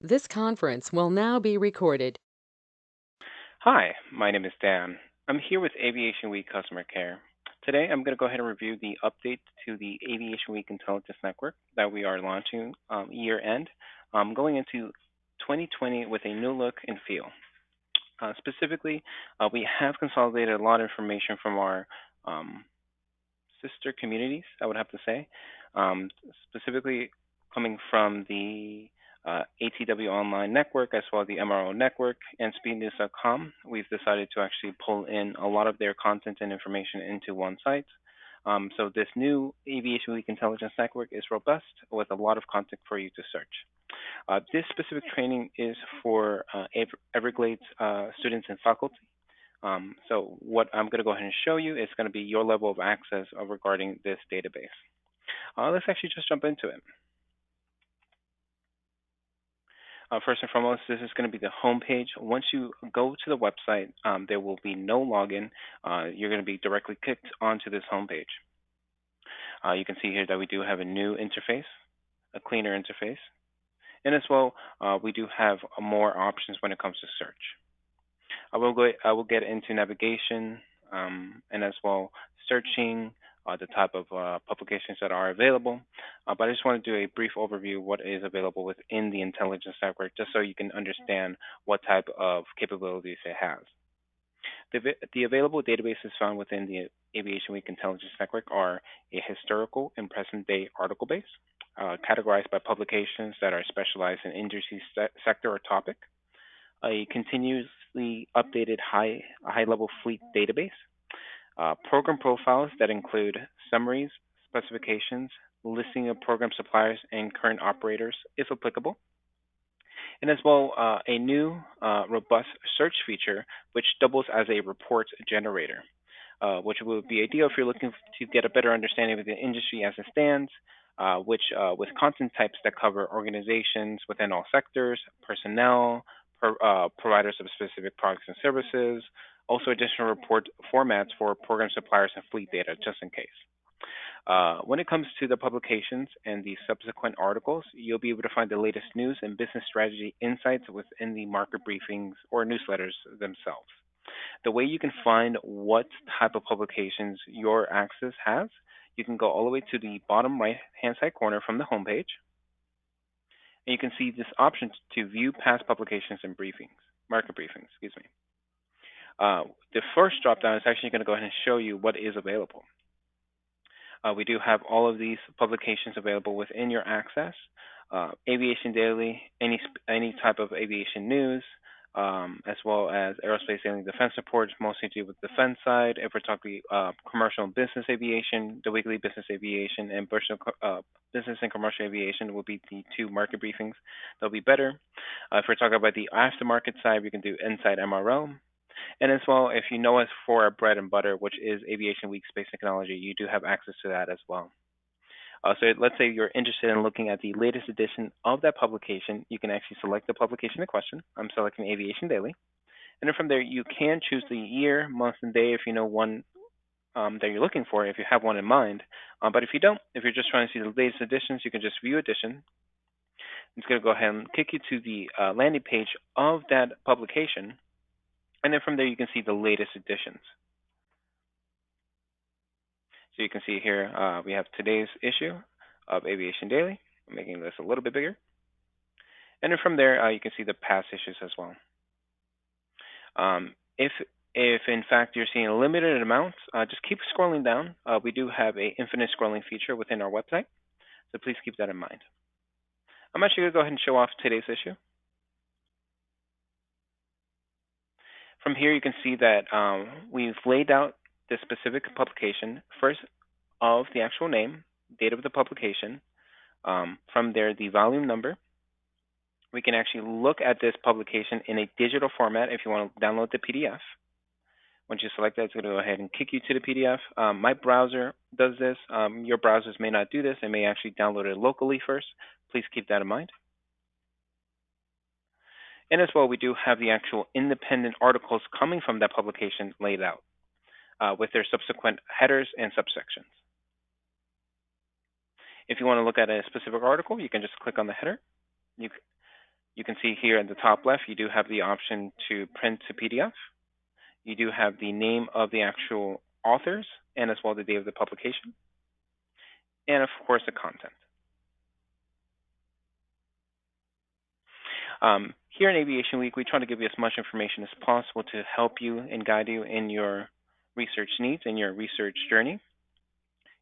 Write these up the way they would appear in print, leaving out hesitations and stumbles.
This conference will now be recorded. Hi, my name is Dan. I'm here with Aviation Week Customer Care. Today, I'm going to go ahead and review the update to the Aviation Week Intelligence Network that we are launching year end, going into 2020 with a new look and feel. Specifically, we have consolidated a lot of information from our um, sister communities, I would have to say, um, specifically coming from the ATW Online Network as well as the MRO Network and SpeedNews.com. We've decided to actually pull in a lot of their content and information into one site. So this new Aviation Week Intelligence Network is robust with a lot of content for you to search. This specific training is for Everglades students and faculty. So what I'm going to go ahead and show you is going to be your level of access regarding this database. Let's actually just jump into it. First and foremost, this is going to be the home page. Once you go to the website, there will be no login. You're going to be directly kicked onto this home page. You can see here that we do have a new interface, a cleaner interface, and as well, we do have more options when it comes to search. I will get into navigation and as well searching the type of publications that are available. But I just want to do a brief overview of what is available within the intelligence network, just so you can understand what type of capabilities it has. The available databases found within the Aviation Week Intelligence Network are a historical and present day article base, categorized by publications that are specialized in industry sector or topic, a continuously updated high level fleet database, program profiles that include summaries, specifications, listing of program suppliers and current operators, if applicable, and as well a new robust search feature which doubles as a report generator, which would be ideal if you're looking to get a better understanding of the industry as it stands, which with content types that cover organizations within all sectors, personnel, providers of specific products and services, also additional report formats for program suppliers and fleet data, just in case. When it comes to the publications and the subsequent articles, you'll be able to find the latest news and business strategy insights within the market briefings or newsletters themselves. The way you can find what type of publications your access has, you can go all the way to the bottom right hand side corner from the homepage, and you can see this option to view past publications and briefings, market briefings, excuse me. The first drop down is actually going to go ahead and show you what is available. We do have all of these publications available within your access. Aviation Daily, any type of aviation news, as well as Aerospace Daily Defense Reports, mostly to do with defense side. If we're talking commercial and business aviation, the weekly business aviation and business and commercial aviation will be the two market briefings. They'll be better. If we're talking about the aftermarket side, we can do Inside MRO. And as well, if you know us for our bread and butter, which is Aviation Week Space Technology, you do have access to that as well. So let's say you're interested in looking at the latest edition of that publication. You can actually select the publication in question. I'm selecting Aviation Daily. And then from there, you can choose the year, month, and day if you know one that you're looking for, if you have one in mind. But if you don't, if you're just trying to see the latest editions, you can just view edition. It's going to go ahead and kick you to the landing page of that publication. And then from there, you can see the latest editions. So you can see here we have today's issue of Aviation Daily. I'm making this a little bit bigger. And then from there, you can see the past issues as well. If in fact you're seeing a limited amount, just keep scrolling down. We do have a infinite scrolling feature within our website, so please keep that in mind. I'm actually going to go ahead and show off today's issue. From here, you can see that we've laid out the specific publication first of the actual name, date of the publication. From there, the volume number. We can actually look at this publication in a digital format if you want to download the PDF. Once you select that, it's going to go ahead and kick you to the PDF. My browser does this. Your browsers may not do this. They may actually download it locally first. Please keep that in mind. And as well, we do have the actual independent articles coming from that publication laid out with their subsequent headers and subsections. If you want to look at a specific article, you can just click on the header. You can see here at the top left, you do have the option to print to PDF. You do have the name of the actual authors and as well the date of the publication, and of course the content. Here in Aviation Week, we try to give you as much information as possible to help you and guide you in your research needs and your research journey.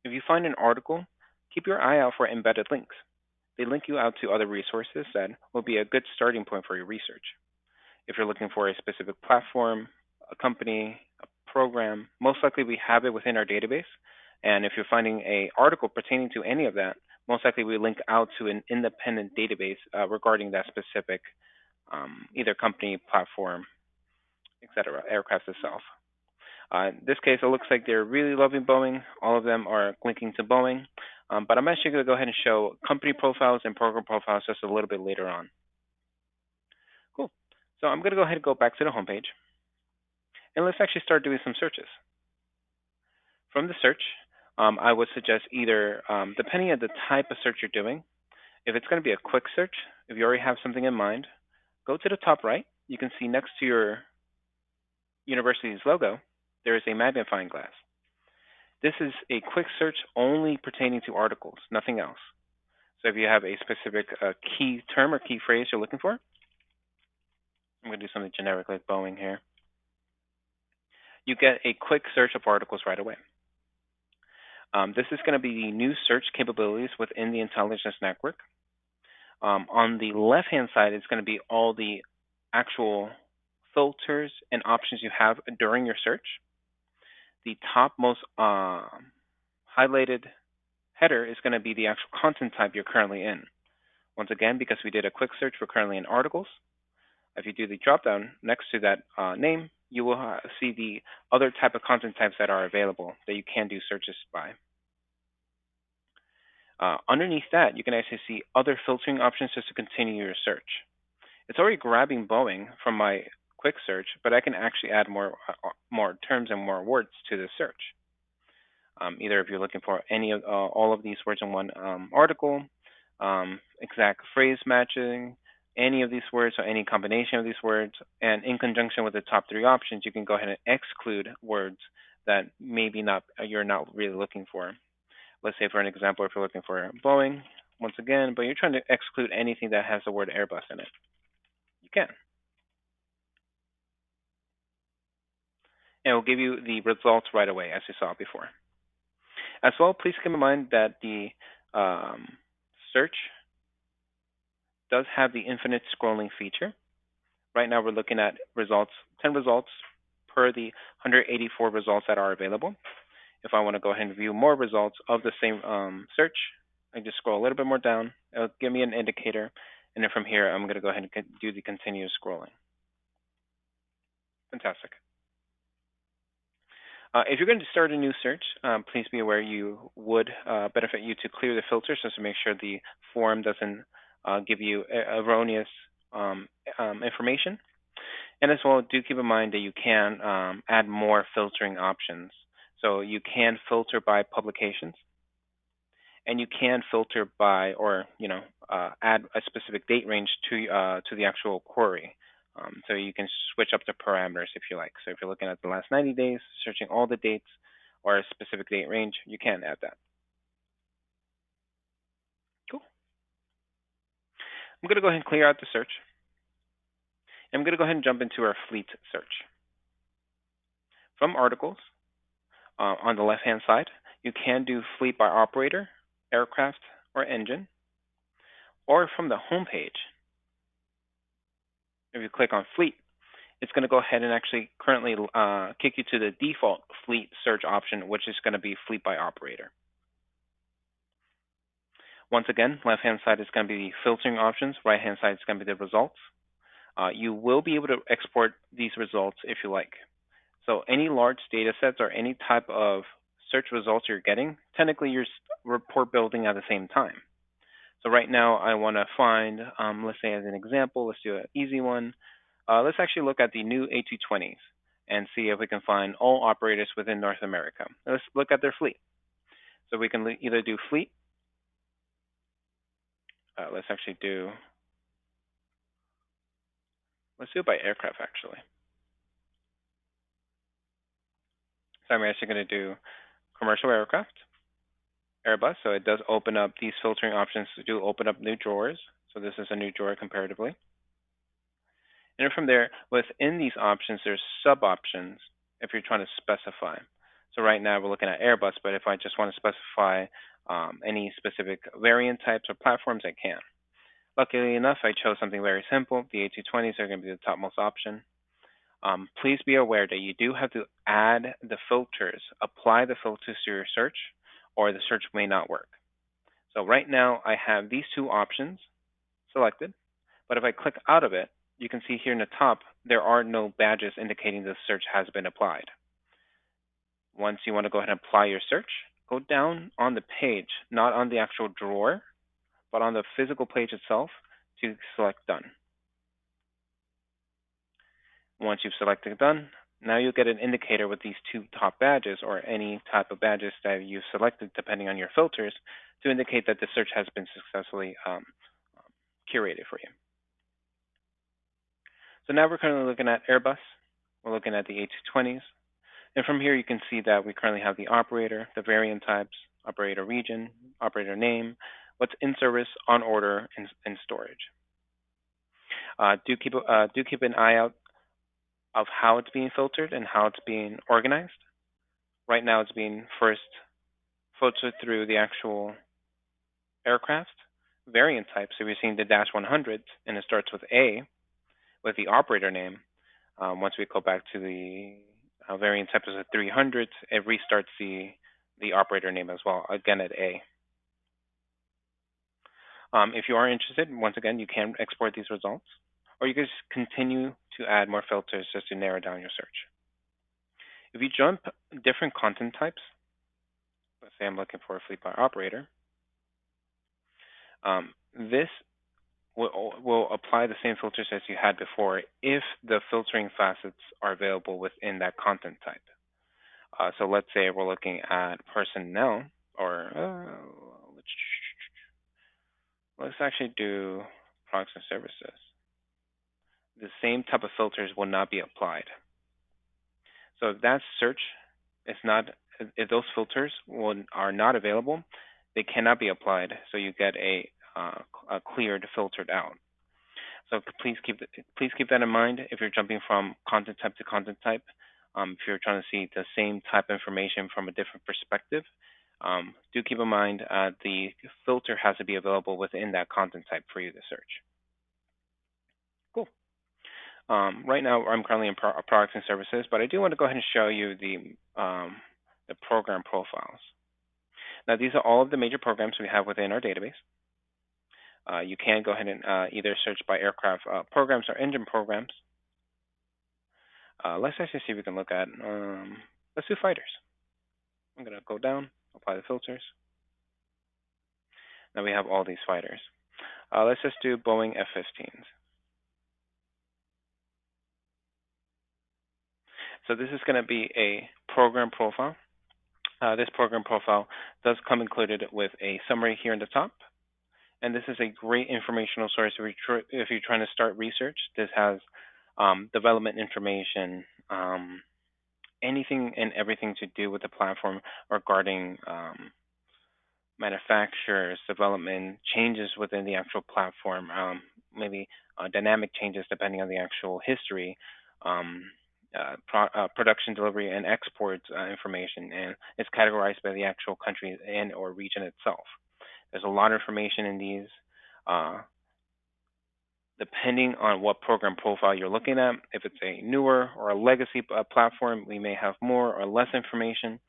If you find an article, keep your eye out for embedded links. They link you out to other resources that will be a good starting point for your research. If you're looking for a specific platform, a company, a program, most likely we have it within our database. And if you're finding an article pertaining to any of that, most likely we link out to an independent database regarding that specific either company, platform, etc., aircraft itself. In this case, it looks like they're really loving Boeing. All of them are linking to Boeing. But I'm actually going to go ahead and show company profiles and program profiles just a little bit later on. Cool. So I'm going to go ahead and go back to the homepage. And let's actually start doing some searches. From the search, I would suggest either, depending on the type of search you're doing, if it's going to be a quick search, if you already have something in mind, go to the top right. You can see next to your university's logo, there is a magnifying glass. This is a quick search only pertaining to articles, nothing else. So if you have a specific key term or key phrase you're looking for, I'm going to do something generic like Boeing here. You get a quick search of articles right away. This is going to be the new search capabilities within the intelligence network. On the left-hand side, it's going to be all the actual filters and options you have during your search. The topmost highlighted header is going to be the actual content type you're currently in. Once again, because we did a quick search, we're currently in articles. If you do the drop-down next to that name, you will see the other type of content types that are available that you can do searches by. Underneath that, you can actually see other filtering options just to continue your search. It's already grabbing Boeing from my quick search, but I can actually add more terms and more words to the search. Either if you're looking for any of all of these words in one article, exact phrase matching, any of these words or any combination of these words, and in conjunction with the top three options, you can go ahead and exclude words that maybe you're not really looking for. Let's say for an example, if you're looking for Boeing, once again, but you're trying to exclude anything that has the word Airbus in it, you can. And it will give you the results right away, as you saw before. As well, please keep in mind that the search does have the infinite scrolling feature. Right now, we're looking at results, 10 results per the 184 results that are available. If I want to go ahead and view more results of the same search, I just scroll a little bit more down. It'll give me an indicator. And then from here, I'm going to go ahead and do the continuous scrolling. Fantastic. If you're going to start a new search, please be aware you would benefit you to clear the filters just to make sure the form doesn't give you erroneous information. And as well, do keep in mind that you can add more filtering options. So you can filter by publications, and you can filter by, or add a specific date range to the actual query. So you can switch up the parameters if you like. So if you're looking at the last 90 days, searching all the dates or a specific date range, you can add that. Cool. I'm going to go ahead and clear out the search. I'm going to go ahead and jump into our fleet search. From articles, on the left-hand side, you can do fleet by operator, aircraft, or engine. Or from the home page, if you click on fleet, it's going to go ahead and actually currently kick you to the default fleet search option, which is going to be fleet by operator. Once again, left-hand side is going to be the filtering options. Right-hand side is going to be the results. You will be able to export these results if you like. So any large data sets or any type of search results you're getting, technically you're report building at the same time. So right now I want to find, let's say as an example, let's do an easy one. Let's actually look at the new A220s and see if we can find all operators within North America. Let's look at their fleet. So we can either do fleet. Let's actually do Let's do it by aircraft, actually. So I'm actually going to do commercial aircraft, Airbus. So it does open up these filtering options to do open up new drawers. So this is a new drawer comparatively. And then from there, within these options, there's sub options if you're trying to specify. So right now we're looking at Airbus, but if I just want to specify any specific variant types or platforms, I can. Luckily enough, I chose something very simple. The A220s are going to be the topmost option. Please be aware that you do have to add the filters, apply the filters to your search, or the search may not work. So right now I have these two options selected, but if I click out of it, you can see here in the top, there are no badges indicating the search has been applied. Once you want to go ahead and apply your search, go down on the page, not on the actual drawer, but on the physical page itself to select done. Once you've selected done, now you'll get an indicator with these two top badges or any type of badges that you've selected depending on your filters to indicate that the search has been successfully curated for you. So now we're currently looking at Airbus. We're looking at the A220s. And from here, you can see that we currently have the operator, the variant types, operator region, operator name, what's in service, on order, and storage. Do keep an eye out of how it's being filtered and how it's being organized. Right now, it's being first filtered through the actual aircraft variant type. So we're seeing the Dash 100, and it starts with A with the operator name. Once we go back to the variant type is a 300, it restarts the operator name as well, again at A. If you are interested, once again, you can export these results, or you can just continue to add more filters just to narrow down your search. If you jump different content types, let's say I'm looking for a fleet by operator, this will apply the same filters as you had before if the filtering facets are available within that content type. So let's say we're looking at personnel, or let's actually do products and services. The same type of filters will not be applied. So if that search is not, if those filters are not available, they cannot be applied. So you get a cleared, filtered out. So please keep that in mind if you're jumping from content type to content type. If you're trying to see the same type of information from a different perspective, do keep in mind the filter has to be available within that content type for you to search. Cool. Right now, I'm currently in products and services, but I do want to go ahead and show you the program profiles. Now, these are all of the major programs we have within our database. You can go ahead and either search by aircraft programs or engine programs. Let's actually see if we can look at, let's do fighters. I'm going to go down, apply the filters. Now we have all these fighters. Let's just do Boeing F-15s. So this is going to be a program profile. This program profile does come included with a summary here in the top. And this is a great informational source if you're trying to start research. This has development information, anything and everything to do with the platform regarding manufacturers, development, changes within the actual platform, maybe dynamic changes depending on the actual history, production, delivery, and export information, and it's categorized by the actual country and or region itself. There's a lot of information in these. Depending on what program profile you're looking at, if it's a newer or a legacy platform, we may have more or less information.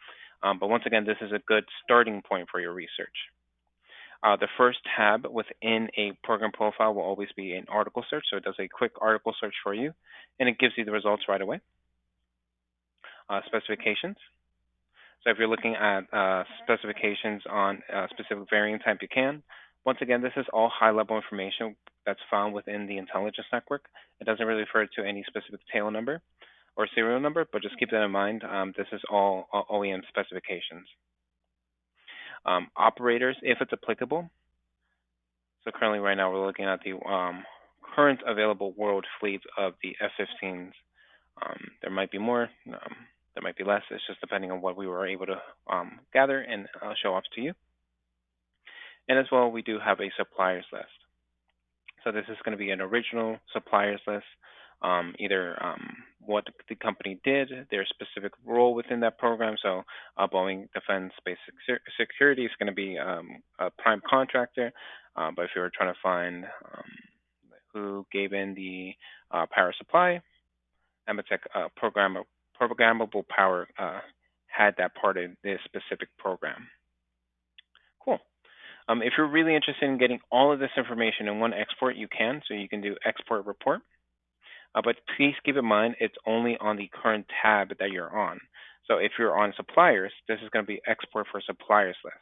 But once again, this is a good starting point for your research. The first tab within a program profile will always be an article search. So it does a quick article search for you, and it gives you the results right away. Specifications. So if you're looking at specifications on a specific variant type, you can. Once again, this is all high-level information that's found within the intelligence network. It doesn't really refer to any specific tail number or serial number, but just keep that in mind. This is all OEM specifications. Operators, if it's applicable. So currently right now we're looking at the current available world fleet of the F-15s. There might be more, there might be less. It's just depending on what we were able to gather and show off to you. And as well, we do have a suppliers list. So this is going to be an original suppliers list, either what the company did, their specific role within that program. So Boeing Defense Space Security is going to be a prime contractor. But if you were trying to find who gave in the power supply, Amatec programmable power had that part of this specific program. Cool. If you're really interested in getting all of this information in one export, you can. So you can do export report. But please keep in mind it's only on the current tab that you're on. So if you're on suppliers, this is going to be export for suppliers list.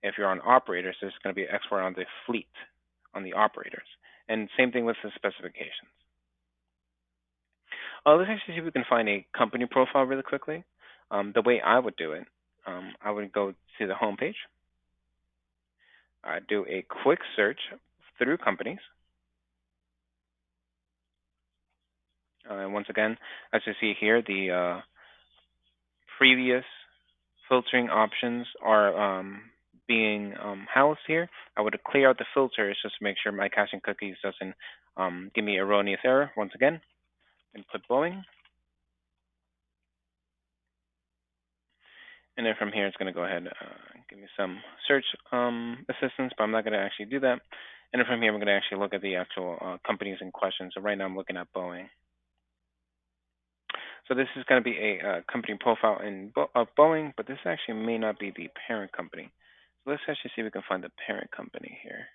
If you're on operators, this is going to be export on the fleet, on the operators. And same thing with the specifications. Let's actually see if we can find a company profile really quickly. The way I would do it, I would go to the home page, do a quick search through companies. And once again, as you see here, the previous filtering options are being housed here. I would clear out the filters just to make sure my caching cookies doesn't give me erroneous error. Once again, input Boeing. And then from here, it's going to go ahead and give me some search assistance, but I'm not going to actually do that. And then from here, I'm going to actually look at the actual companies in question. So right now, I'm looking at Boeing. So this is going to be a company profile of Boeing, but this actually may not be the parent company. So let's actually see if we can find the parent company here.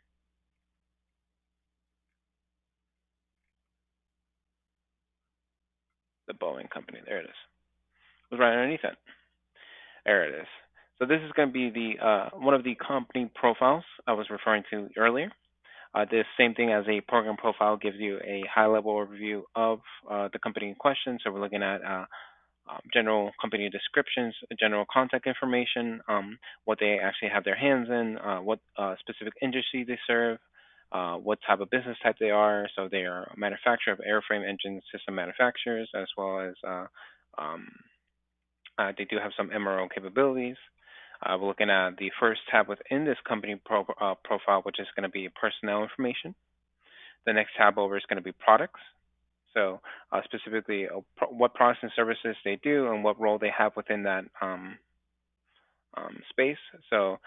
The Boeing company. There it is. It was right underneath it. There it is. So this is going to be the one of the company profiles I was referring to earlier. This same thing as a program profile gives you a high-level overview of the company in question. So we're looking at general company descriptions, general contact information, what they actually have their hands in, what specific industry they serve, what type of business type they are. So they are a manufacturer of airframe engine system manufacturers, as well as um, they do have some MRO capabilities. We're looking at the first tab within this company profile, which is going to be personnel information. The next tab over is going to be products. So specifically, what products and services they do and what role they have within that space. So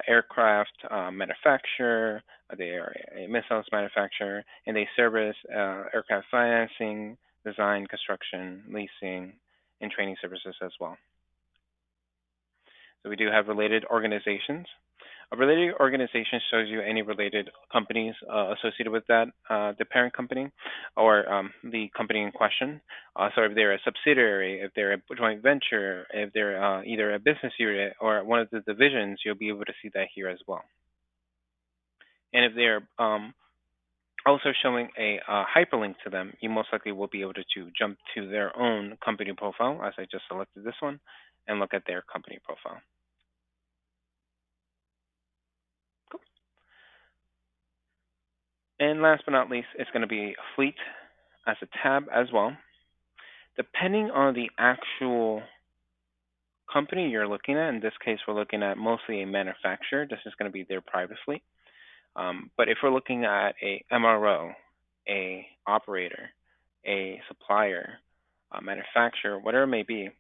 aircraft manufacturer, they are a missiles manufacturer, and they service aircraft financing, design, construction, leasing, and training services as well. So we do have related organizations. A related organization shows you any related companies associated with that, the parent company, or the company in question. So if they're a subsidiary, if they're a joint venture, if they're either a business unit or one of the divisions, you'll be able to see that here as well. And if they're also showing a hyperlink to them, you most likely will be able to jump to their own company profile, as I just selected this one, and look at their company profile. And last but not least, it's going to be fleet as a tab as well. Depending on the actual company you're looking at, in this case, we're looking at mostly a manufacturer. This is going to be their private fleet. But if we're looking at a MRO, a operator, a supplier, a manufacturer, whatever it may be,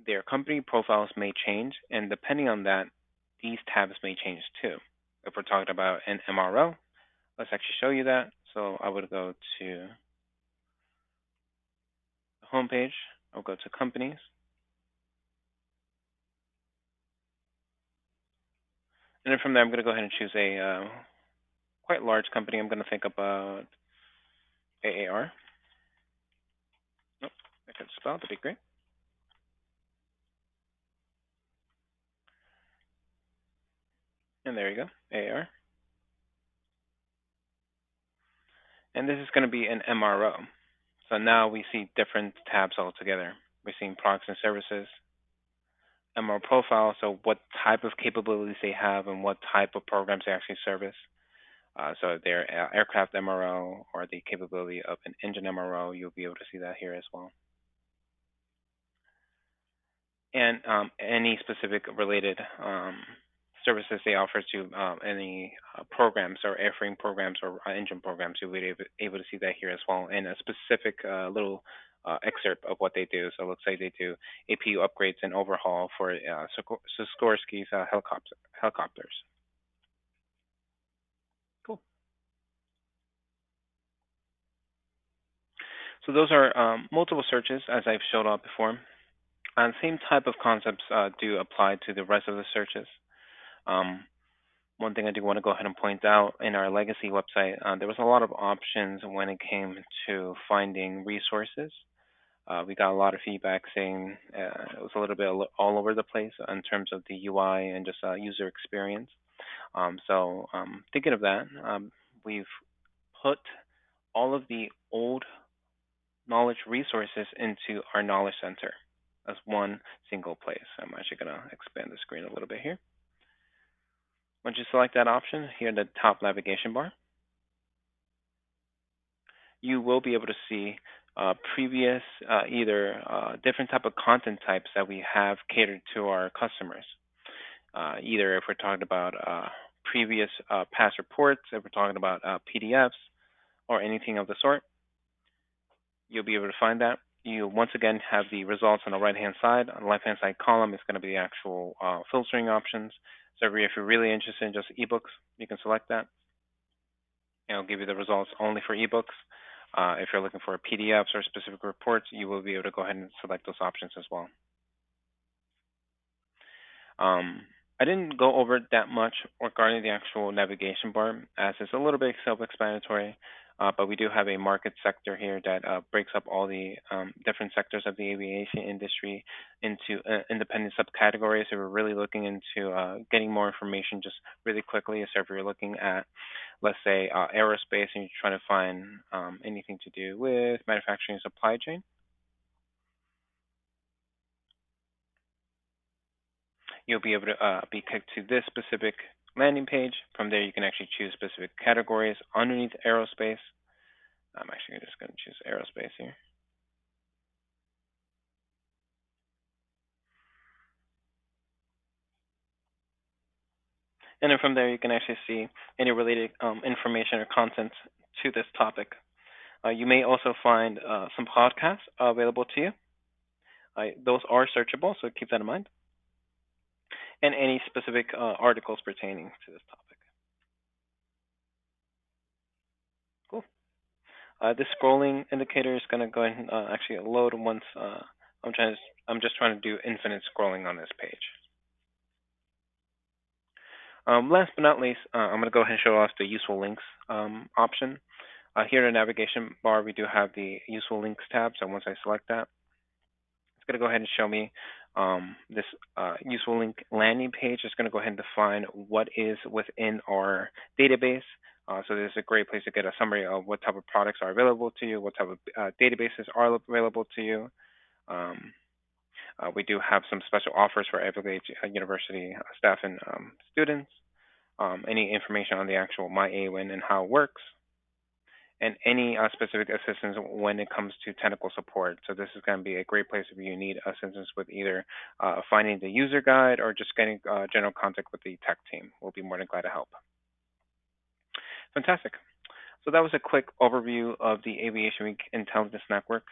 their company profiles may change, and depending on that, these tabs may change too. If we're talking about an MRO, let's actually show you that. So I would go to the home page. I'll go to companies. And then from there, I'm going to go ahead and choose a quite large company. I'm going to think about AAR. Nope, I could spell. That'd be great. And there you go, AAR. And this is going to be an MRO. So now we see different tabs altogether. We're seeing products and services, MRO profile, so what type of capabilities they have and what type of programs they actually service. So their aircraft MRO or the capability of an engine MRO, you'll be able to see that here as well. And any specific related services they offer to any programs or airframe programs or engine programs, you'll be able to see that here as well. And a specific little excerpt of what they do. So it looks like they do APU upgrades and overhaul for Sikorsky's helicopters. Cool. So those are multiple searches, as I've showed up before. And same type of concepts do apply to the rest of the searches. Um, One thing I do want to go ahead and point out in our legacy website, there was a lot of options when it came to finding resources. We got a lot of feedback saying it was a little bit all over the place in terms of the UI and just user experience. Thinking of that, we've put all of the old knowledge resources into our knowledge center as one single place. I'm actually going to expand the screen a little bit here. Once you select that option here in the top navigation bar, you will be able to see previous either different type of content types that we have catered to our customers. Either if we're talking about previous past reports, if we're talking about PDFs, or anything of the sort, you'll be able to find that. You once again have the results on the right-hand side. On the left-hand side column is going to be the actual filtering options. So if you're really interested in just ebooks, you can select that. It'll give you the results only for ebooks. If you're looking for PDFs or specific reports, you will be able to go ahead and select those options as well. I didn't go over that much regarding the actual navigation bar, as it's a little bit self-explanatory, but we do have a market sector here that breaks up all the different sectors of the aviation industry into independent subcategories. So we're really looking into getting more information just really quickly. So if you're looking at, let's say, aerospace and you're trying to find anything to do with manufacturing and supply chain, you'll be able to be kicked to this specific landing page. From there, you can actually choose specific categories underneath aerospace. I'm actually just going to choose aerospace here. And then from there, you can actually see any related information or content to this topic. You may also find some podcasts available to you. Those are searchable, so keep that in mind. And any specific articles pertaining to this topic. Cool. This scrolling indicator is going to go ahead and actually load once I'm just trying to do infinite scrolling on this page. Last but not least, I'm going to go ahead and show off the useful links option. Here in the navigation bar, we do have the useful links tab. So once I select that, it's going to go ahead and show me this useful link landing page. It's going to go ahead and define what is within our database. So this is a great place to get a summary of what type of products are available to you, what type of databases are available to you. We do have some special offers for Everglades University staff and students. Any information on the actual MyAWin and how it works, and any specific assistance when it comes to technical support. So this is going to be a great place if you need assistance with either finding the user guide or just getting general contact with the tech team. We'll be more than glad to help. Fantastic. So that was a quick overview of the Aviation Week Intelligence Network.